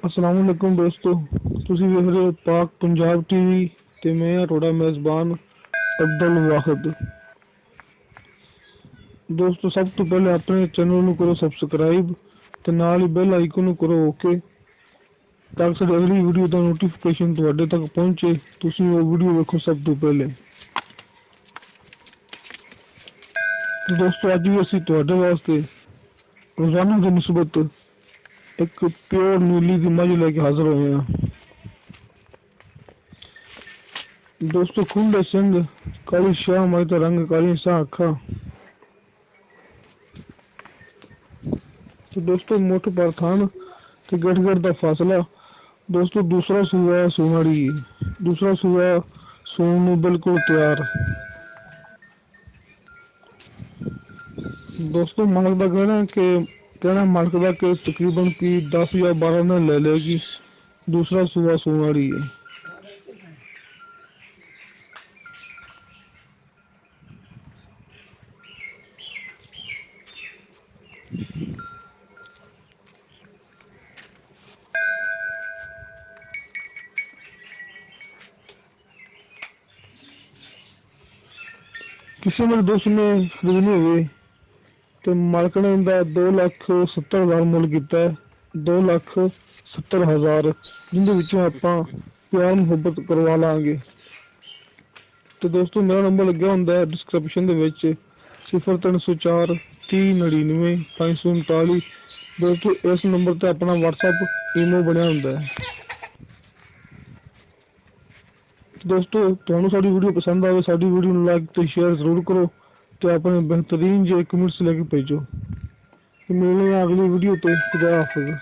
अस्सलाम वालेकुम दोस्तों, ਤੁਸੀਂ ਵੇਖ ਰਹੇ ਹੋ ਪਾਕ ਪੰਜਾਬ ਟੀਵੀ ਤੇ ਮੈਂ ਹਾਂ ਤੁਹਾਡਾ ਮੇਜ਼ਬਾਨ ਅਬਦੁਲ ਵਾਹਿਦ। ਦੋਸਤੋ, ਸਭ ਤੋਂ ਪਹਿਲੇ ਆਪਣੇ ਚੈਨਲ ਨੂੰ ਕਰੋ ਸਬਸਕ੍ਰਾਈਬ ਤੇ ਨਾਲ ਹੀ ਬੈਲ ਆਈਕਨ ਨੂੰ ਕਰੋ ਓਕੇ, ਤਾਂ ਕਿ ਸਾਡੀ ਅਗਲੀ ਵੀਡੀਓ ਦਾ ਨੋਟੀਫਿਕੇਸ਼ਨ ਤੁਹਾਡੇ ਤੱਕ ਪਹੁੰਚੇ। ਤੁਸੀਂ ਉਹ ਵੀਡੀਓ ਵੇਖੋ ਸਭ ਤੋਂ ਪਹਿਲੇ। ਦੋਸਤੋ, ਅੱਜ ਵੀ ਅਸੀਂ ਤੁਹਾਡੇ ਵਾਸਤੇ ਰੋਜ਼ਾਨਾ ਦੀ ਨਿਸਬਤ ਇੱਕ ਪਿਓਰ ਨੀਲੀ ਦੀ ਮੱਝ ਲੈ ਕੇ ਹਾਜ਼ਰ ਹੋਏ ਹਾਂ। ਦੋਸਤੋ, ਖੁੱਲ੍ਹੇ ਸਿੰਘ, ਕਾਲੀ ਸ਼ਾਹ ਮੱਝ ਦਾ ਰੰਗ, ਕਾਲੀਆਂ ਸ਼ਾਹ ਅੱਖਾਂ ਤੇ ਦੋਸਤੋ ਮੁੱਠ ਪਰ ਥਣ ਤੇ ਗਠ ਦਾ ਫਾਸਲਾ। ਦੋਸਤੋ, ਦੂਸਰਾ ਸੂਆ ਸੋਨਾੜੀ, ਦੂਸਰਾ ਸੂਆ ਸੂਣ ਨੂੰ ਬਿਲਕੁਲ ਤਿਆਰ। ਦੋਸਤੋ, ਮਾਲਕ ਦਾ ਕਹਿਣਾ ਮਾਲਕ ਦਾ ਕਿ ਤਕਰੀਬਨ 10 ਜਾਂ 12 ਦਿਨ ਲੈ ਲੇਗੀ। ਦੂਸਰਾ ਸੂਆ ਸੂਣ ਵਾਲੀ ਹੈ। ਕਿਸੇ ਮੇਰੇ ਦੋਸਤ ਨੇ ਖਰੀਦਣੀ ਹੋਵੇ ਤੇ ਮਾਲਕ ਨੇ ਇਹਦਾ 2,70,000 ਮੁੱਲ ਕੀਤਾ ਹੈ। 2,70,000, ਜਿੰਦੇ ਵਿੱਚੋਂ ਆਪਾਂ ਪਿਆਰ ਮੁਹੱਬਤ ਕਰਵਾ ਲਾਂਗੇ। ਤੇ ਦੋਸਤੋ, ਮੇਰਾ ਨੰਬਰ ਲੱਗਿਆ ਹੁੰਦਾ ਹੈ ਡਿਸਕ੍ਰਿਪਸ਼ਨ ਦੇ ਵਿੱਚ 0304 3099 539। ਦੋਸਤੋ, ਇਸ ਨੰਬਰ ਤੇ ਆਪਣਾ WhatsApp ਈਮੋ ਬਣਿਆ ਹੁੰਦਾ ਹੈ। ਦੋਸਤੋ, ਤੁਹਾਨੂੰ ਸਾਡੀ ਵੀਡੀਓ ਪਸੰਦ ਆਵੇ, ਸਾਡੀ ਵੀਡੀਓ ਨੂੰ ਲਾਈਕ ਤੇ ਸ਼ੇਅਰ ਜ਼ਰੂਰ ਕਰੋ ਤੇ ਆਪਣੇ ਬਿਹਤਰੀਨ ਜਿਹੇ ਕਮੈਂਟਸ ਲੈ ਕੇ ਭੇਜੋ। ਮਿਲਦੇ ਹਾਂ ਅਗਲੀ ਵੀਡੀਓ ਤੇ। ਖੁਦਾ ਹਾਫਿਜ਼।